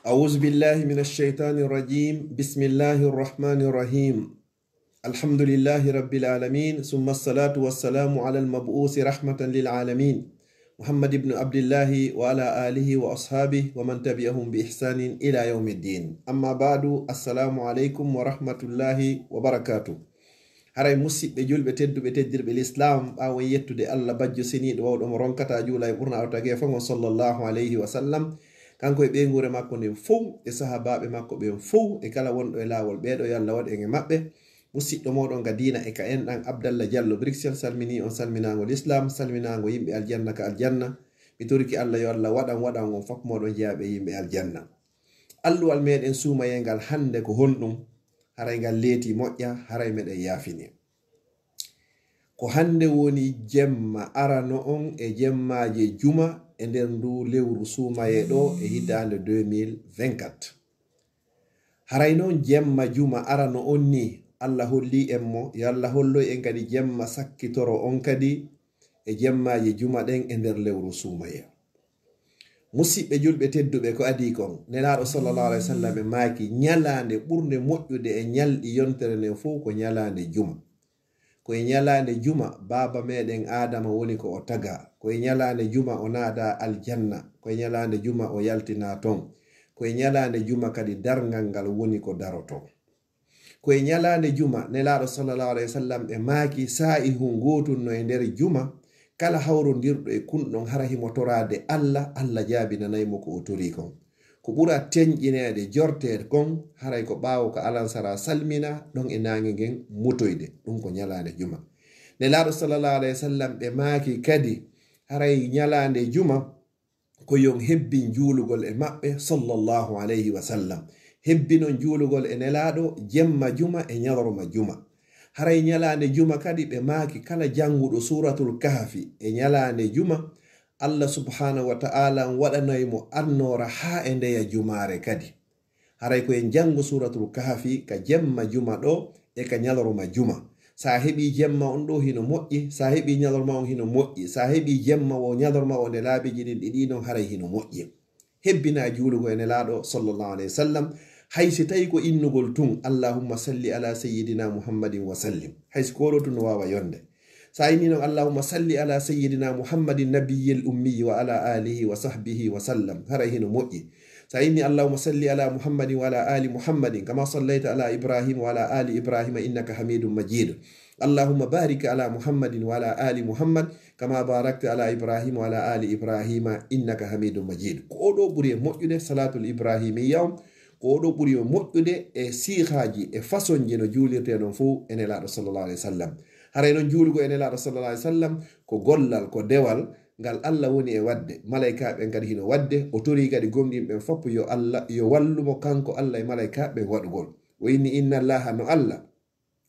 أعوذ بالله من الشيطان الرجيم. بسم الله الرحمن الرحيم. الحمد لله رب العالمين، ثم الصلاة والسلام على المبعوث رحمة للعالمين محمد بن عبد الله وعلى آله وأصحابه ومن تبعهم بإحسان إلى يوم الدين. أما بعد، السلام عليكم ورحمة الله وبركاته. haray musidɓe julɓe tedduɓe teddirɓe l'islam ɓawon yettude allah bajjo seniɗo wawɗo mo ronkata juula e ɓurna awtage fo mo sallllahu alayhi wa sallam, kanko e ɓeygure makko nden fof e sahabaɓe makko ɓen fof e kala wonɗo e lawol ɓeɗo yo allah waɗ en e maɓɓe. musidɗo moɗon ga dina e ka enɗan Abdallah Diallo Bruxelles salmini on salminago l'islam, salminago yimɓe aljanna ka aljanna. mi toriki allah yo allah waɗan on fop moɗon jeyaɓe yimɓe aljanna. alluwal meɗen sumayengal hande ko honɗum, haray ngal leeti moƴƴa, haray meɗen yaafini. ko hande woni jemma arano on e jemmaje juma e nder ndu lewru sumaye ɗo e hitande 2024. haray noon jemma juma arano on ni allah holli en mo, yo allah holloy en kadi jemma sakkitoro on kadi e jemmaje juma ɗen e nder lewru sumaye. musidɓe julɓe tedduɓe ko adi kon nelaɗo sallallahu alaihi wasallam e maaki nyalande ɓurde moƴƴude e nyalɗi yontere nden fof ko nyalande juma. ko e nyalande juma baba meɗen adama woni ko o taga, ko e nyalande juma o naada aljanna, ko e nyalande juma o yaltina ton, ko e nyalande juma kadi darngal ngal woni ko daroton. ko e nyalande juma nelaɗo sallallahu alaihi wasallam e maaki sa'ihu gotum no e nder juma kala hawrondirɗo e kunɗon hara himo torade allah jaabinanaymo ko o tori kon. ko ɓura teñƴinede jortede kon haray ko ɓaawo ko alansara salmina ɗon e nange ngen mutoyde, ɗum ko nyalande juma. nelaɗo sallallahu alaihi wasallam ɓe maaki kadi haray nyalande juma ko yon hebbin juulugol e maɓɓe sallallahu alaihi wasallam. hebbinon juulugol e nelaɗo jemma juma e nyalorma juma. haray nyalande juma kadi ɓe maaki kala janguɗo suratul kahfi e nyalande juma allah subhanahu wa ta'ala waɗanaymo annora ha e ndeya jumare kadi. haray ko en jangu suratul kahfi ka jemma juma ɗo e ka nyalorma juma. sa heɓi jemma on ɗo hino moƴƴi, sa heɓi nyalorma on hino moƴƴi, sa heɓi jemma o nyalorma o nde laabiji ɗin ɗiɗi non haray hino moƴƴi. hebbina juulugo e nelaɗo sallallahu alaihi wasallam. haysi tawi ko innugol tun allahumma salli ala sayyidina muhammadin wa sallim, haysi koɗo tun no wawa yonde. sa inni noon allahumma salli ala sayyidina muhammadin nabiyyil ummi wa ala alihi wa sahbihi wa sallam, haray hino moƴƴi. sa inni allahumma salli ala muhammadin wa ala ali muhammadin kama sallaita ala ibrahim wa ala ali ibrahima innaka hamidum majid. allahumma barik ala muhammadin wa ala ali muhammad kama barakta ala ibrahim wa ala ali ibrahima innaka hamidum majid. ko ɗo ɓuri e moƴƴude salatul ibrahimiyya, ko ɗo ɓuri o moƴƴude e sihaji e façon ji no juulirte non fo e nelaɗo sallallahu alaihi wasallam. haray noon juulugo e nelaɗo sallallahu alaihi wasallam ko gollal, ko dewal ngal allah woni e wadde, malaikaɓe kadi hino wadde. o tori kadi gomɗinɓe foppo yo allah yo wallumo kanko allah e malaikaɓe waɗugol. o inni inna allaha no allah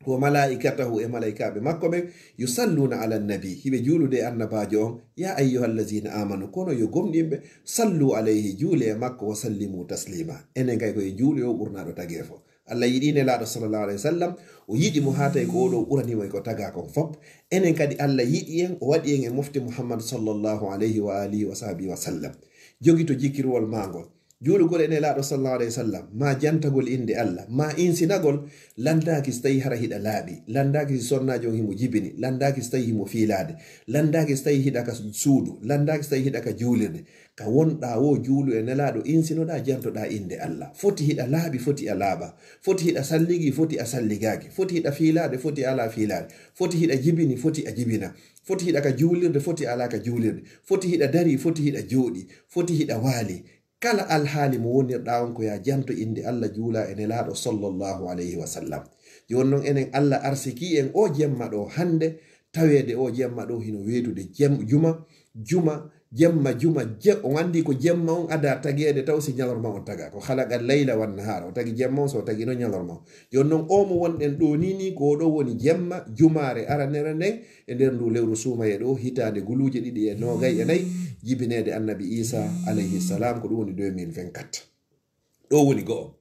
wa malaikatahu e malaikaɓe makko ɓen yusalluna ala nabi, hiɓe juulude e annabajo on. ya ayyuhallazina amanu, kono yo gomɗinɓe sallu alayhi, juule e makko wa sallimu taslima. enen kay koye juule o ɓurnaɗo tage fo. allah yiɗi nelaɗo sallallahu alaihi wasallam, o yiɗi mo ha tawi ko oɗo ɓuranimo ko taga kon fop. enen kadi allah yiɗi en, o waɗi en e mofti muhammad sallallahu alaihi wa alihi wa sahbihi wa sallam. jogi to jikirwol magol juulugol e nelaɗo sallallahu alaihi wasallam, ma jantagol inde allah, ma insinagol, landaki so tawi hara hiɗa laaɓi, landaki so sonnajo on himo jibini, landaki so tawi himo fiilade, landaki so tawi hiɗa ka suudu, landaki so tawi hiɗa ka juulirde. ka wonɗa wo juulu e nelaɗo insinoɗa, jantoɗa inde allah. foti hiɗa laaɓi, foti a laaɓa, foti hiɗa salligi, foti a salligaki, foti hiɗa fiilade, foti ala fiilade, foti hiɗa jibini, foti a jibina, foti hiɗa ka juulirde, foti ala ka juulirde, foti hiɗa dari, foti hiɗa jooɗi, foti hiɗa waali. kala alhaali mo wonirɗa on ko ya janto inde allah, juula e nelaɗo sallallahu alaihi wasallam. joni noon enen allah arsiki en o jemma ɗo hande, tawede o jemma ɗo hino weetude jemma juma on andi ko jemma on ada tagede taw si nyalorma on taga, ko khalaqa layla wan nahara, o tagi jemma on so tagi no nyalorma. joni noon o mo wonɗen ɗo nini ko ɗo woni jemma jumare aranere nden e nder ndu lewru sumaye ɗo hitande guluje 224 jibinede annabi isa alayhi salam, ko ɗum woni 2024. ɗo woni go'o.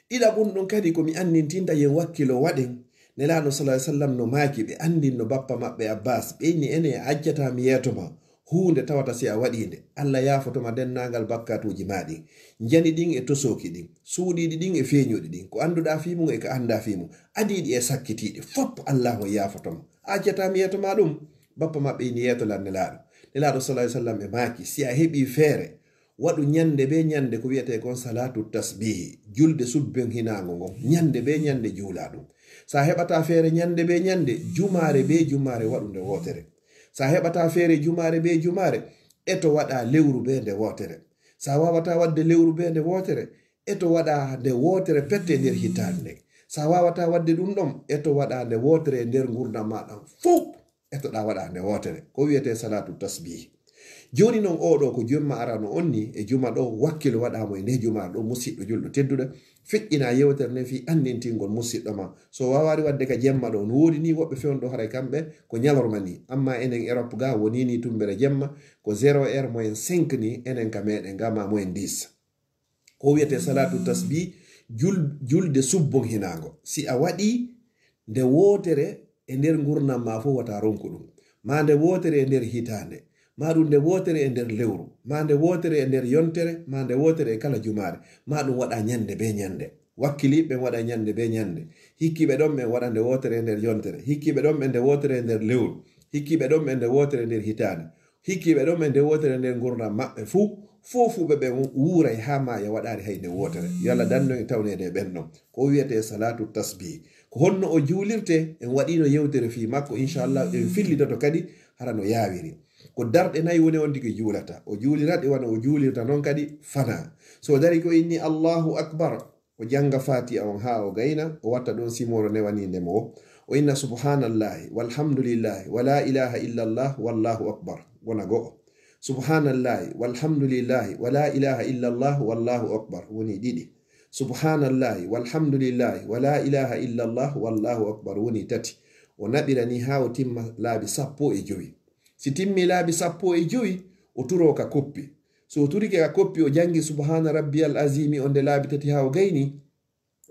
ɗiɗa ɓum ɗon kadi komi annintinta yen wakkilo waɗen nelaɗo sallallahu alaihi wasallam no maaki ɓe andinno bappa maɓɓe abbas, ɓe inni ene accata mi yetoma hunde tawata si a waɗinde Allah yafotoma dennagal bakkatuji maɗi jani ɗin e tosoki ɗin suuɗiɗi ɗin e feñuɗi ɗin ko anduɗa fimum e ko anda fimum adiɗi e sakkitiɗi fop Allah o yafotoma accatami yetoma ɗum bappa maɓɓe ni yetolan nelaɗo sallallahu alaihi wasallam e maki si a heɓi feere waɗu ñande be ñande ko wiyete kon salatu tasbihi julde subben hinago ngon ñande be ñande juula ɗum sa heɓata feere ñande be ñande jumare be jumare waɗu nde wotere sa heɓata feere jumare be jumare eto waɗa lewru be nde wotere sa wawata wadde lewru be nde wotere eto waɗa nde wotere pette nder hitande nde sa wawata wadde ɗum ɗon eto waɗa nde wotere nder gurdam maɗa fof etoɗa waɗa nde wotere ko wiyete salatu tasbihi joni noon oɗo ko jumma arano onni e juma ɗo wakkilo waɗamo e nde juma ɗo musidɗo julɗo tedduɗo feƴƴina yewtere nde fi andintingol musidɗo ma so wawari wadde ka jemma ɗo no wodi ni woɓɓe fewndo haray kamɓe ko ñalorma ni amma enen Europe ga woni ni tumbere jemma ko 0 moyen 5 ni enen ka meɗen gama moyen 10 ko wiyete salatu tasbih julde subbon hinago si a waɗi nde wotere e nder gurnam ma fo wata ronku ɗum ma nde wotere e nder hitande ma ɗum nde wotere e nder lewru ma nde wotere e nder yontere ma nde wotere e kala jumare ma ɗum waɗa ñande be ñande wakkiliɓe waɗa ñande be ñande hikkiɓe ɗon ɓe waɗa nde wotere e nder yontere hikkiɓe ɗon ɓe nde wotere e nder lewru hikkiɓe ɗon ɓe nde wotere e nder hitande hikkiɓe ɗon ɓe nde wotere e nder gurdam maɓɓe fofuɓe ɓe wuuray ha ma ya waɗari hay nde wotere yo Allah danno e tawnede e ɓen ɗon ko wiyete salatu tasbih ko honno o juulirte en waɗino yewtere fi makko inchallah en fillitoto kadi hara no yawiri ko darɗe nayi woni on tigi juulata o juuliraɗe wona o juulirta noon kadi fana so dari ko inni Allahu akbar o janga fatiha on ha o gayna o watta ɗon simoro newanindemo o inna subhanallahi walhamdulillahi wala ilaha illallah wallahu akbar wona go'o subhanallahi walhamdulillahi wala ilaha illallah wallahu akbar woni ɗiɗi subhanallahi walhamdulillahi wala ilaha illallah wallahu akbar woni tati o naɓirani ha o timma laabi 15 si timmi laabi 15 o turo ka koppi so o turike ka koppi o jangi subhana rabbiyal azimi on de laabi tati ha o gayni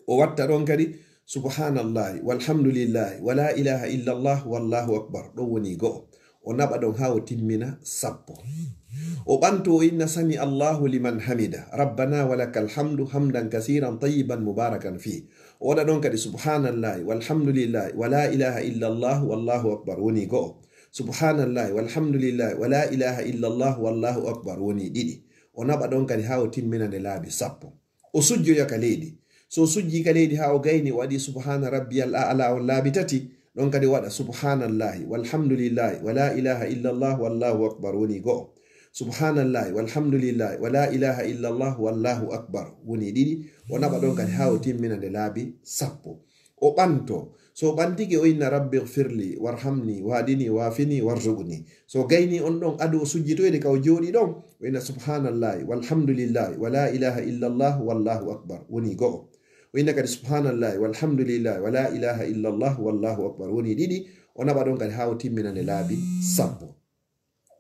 o watta ɗon kadi subhanallahi walhamdulillahi wala ilaha illallah wallahu akbar ɗon woni go'o o naɓa ɗon ha o timmina 10 o ɓanto o inna sami allahu liman hamida rabbana walakal hamdu hamdan kasiran tayyiban mubarakan fi o waɗa ɗon kadi subhanallahi walhamdulillahi wala ilaha illallah wallahu akbar woni go'o subhanallahi walhamdulillahi wala ilaha illallah wallahu akbar woni ɗiɗi o naɓa ɗon kadi ha o timmina nde laabi 10 o sujjoya ka leydi so sujji ka leydi ha o gayni o waɗi subhana rabbiyal a'la on laabi tati ɗon kadi waɗa subhanallahi walhamdulillahi wala ilaha illallah wallahu akbar woni go'o subhanallahi walhamdulillahi wala ilaha illallah wallahu akbar woni ɗiɗi o naɓa ɗon kadi ha o timmina nde laabi 10 o ɓanto so ɓantike o inna rabbi gfirli warhamni waɗini wafini warzuqni so gayni on ɗon adu o sujjitoyde ka o jooɗi ɗon o inna subhanallahi walhamdulillahi wala ilaha illallah wallahu akbar woni go'o o inna kadi subhanallahi walhamdulillahi wala ilaha illallah wallahu akbar woni ɗiɗi o naɓa ɗon kadi ha o timmina nde laabi 10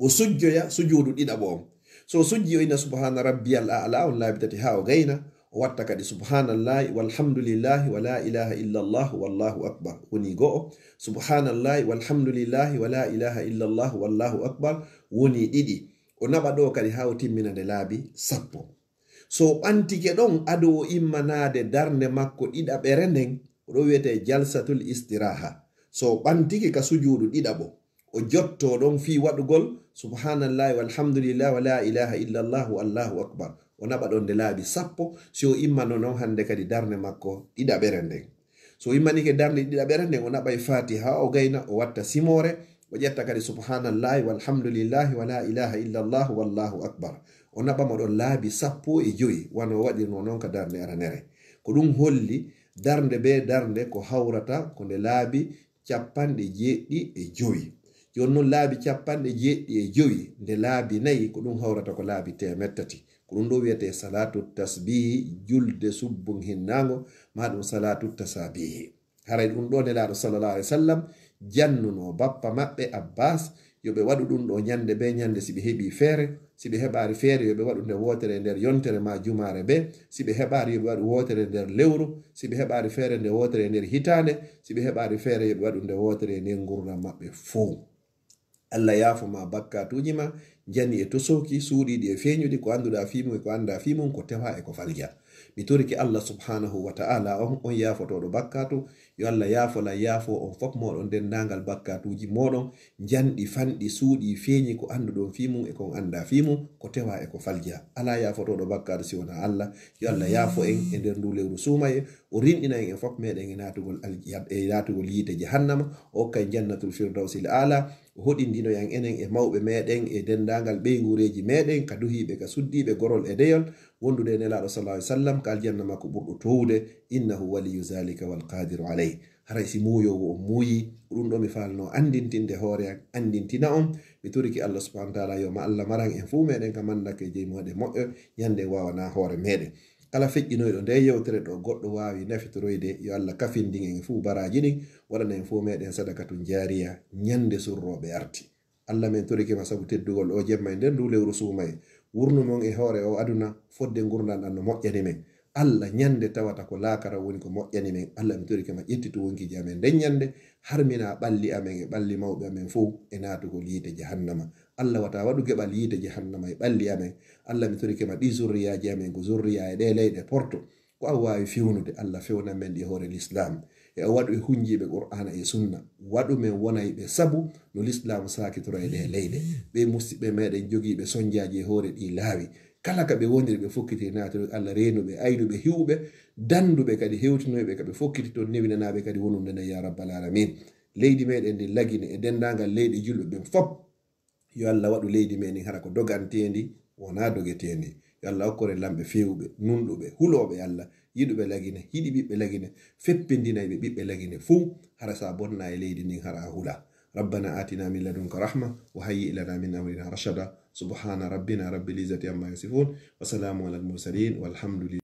o sujjoya sujuudu ɗiɗaɓo on so sujji o inna subhana rabbiyal a'la on laabi tati ha o gayna o watta kadi subhanallahi walhamdulillahi wala ilaha illallah wallahu akbar woni go'o subhanallahi walhamdulillahi wala ilaha illallah wallahu akbar woni ɗiɗi o naɓa ɗo kadi ha o timmina nde laabi 10 so ɓantike ɗon ado o immanade darnde makko ɗiɗaɓere nden oɗo wiyete jalsatul istiraha so ɓantike ka sujuudu ɗiɗaɓo o jotto ɗon fi waɗugol subhanallahi walhamdulillahi wala ilaha illallah wallahu akbar o naɓa ɗon nde laabi 10 si o immano noon hande kadi darnde makko ɗiɗaɓere nden so immanike darnde ɗiɗaɓere nden o naɓa fatiha o gayna o watta simore o ƴetta kadi subhanallahi walhamdulillahi wala ilaha illallah wallahu akbar o naɓamo ɗon laabi 15 wano waɗirno noon ka darnde aranere ko ɗum holli darnde be darnde ko hawrata ko nde laabi 75 joni noon laabi 75 nde laabi 4 ko ɗum hawrata ko laabi 300 ko ɗum ɗo wiyete salatu tasbihi julde subbun hinnago ma ɗum salatu tasabihi haray ɗum ɗo nelaɗo sallallahu alaihi wasallam jannuno bappa maɓɓe Abbas yoɓe waɗu ɗum ɗo ñande be ñande si ɓe heɓi feere si ɓe heɓari feere yoɓe waɗu nde wotere nder yontere ma jumare be si ɓe heɓari yoɓe waɗu wotere nder lewru si ɓe heɓari feere nde wotere nder hitande si ɓe heɓari feere yoɓe waɗu nde wotere nder gurdam maɓɓe fo Allah yaafo ma bakkatuji ma jani e tosoki suuɗiɗi e feñuɗi ko annduɗa fimu e ko anda fimum ko tewa e ko falja mi toriki Allah subhanahu wa ta'ala on yaafotoɗo bakkatu yo Allah yaafola yaafo on fof moɗon dendagal bakkatuji moɗon janɗi fanɗi suuɗi feñi ko annduɗon fimum e kon anda fimum ko tewa e ko falja ala yaafotoɗo bakkatu si wona Allah yo Allah yaafo en e nder ndu lewru sumaye o rinɗina en fof meɗen e natugol yiite jahannama o kay jannatul firdausil ala hoɗindino yan enen e mawɓe meɗen e dendagal ɓeygureji meɗen ka duhiɓe ka suddiɓe gorol e deyol wondude nelaɗo sallallahu alaihi wasallam ka aljanna makko ɓurɗo towude innahu waliyu zalika walqadiru alayh haray si muuyowo on muuyi ɗum ɗo mi falno andintinde hoore an andintina on mi turiki Allah subhanahu wa ta'ala yo ma Allah maran en fu meɗen ka mandake jey moɗe moƴƴo nyande wawana hoore meɗen kala feƴƴinoyɗo nde yewtere ɗo goɗɗo wawi nafitoroyde yo Allah kafindin en fuu baraji ɗin waɗana en fuu meɗen sadakatun jariya nyande surroɓe arti Allah men torikima sabu teddugol o jemma e nder ndu lewru suumaye wurnu mon e hoore o aduna fodde gurdan ɗan no moƴƴani men Allah nyande tawata ko laakara woni ko moƴƴani men Allah mi torikima ƴettitu wonkiji amen nden nyande harmina ɓalli amen e ɓalli mawɓe amen fuu e natugol yiite jahannama Allah wata waɗu geɓal yiite jahannama e ɓalli amen Allah mi torikima ɗi zurriyaji amen ko zurriya e ɗe leyɗe porto ko an wawi fewnude Allah fewna men ɗi hoore l'islam e o waɗu e hunjiɓe qur'ana e sunna waɗu men wonay ɓe sabu no l'islam sakitora e ɗe leyɗe ɓe musidɓe meɗen jogiiɓe sonjaji e hoore ɗi laawi kala ka ɓe woniri ɓe fokkiti natore Allah renuɓe aynuɓe hiwɓe danduɓe kadi hewtinoyɓe kaɓe fokkiti toon newinanaɓe kadi wonumdene ya rabbal alamin leydi meɗen ndi lagine e dendagal leyɗi julɓe ɓen fop yo Allah waɗu leydi meɗen hara ko dogantendi wona dogetendi yo Allah hokkore lamɓe fewɓe nunɗuɓe huloɓe Allah yiɗuɓe lagine hiɗi ɓiɓɓe lagine feppindinayɓe ɓiɓɓe lagine fuu hara sa bonna e leydi ndin hara hula ربنا آتنا من لدنك رحمة وهيئ لنا من أمرنا رشدا سبحان ربنا رب العزة عما يصفون وسلام على المرسلين والحمد لله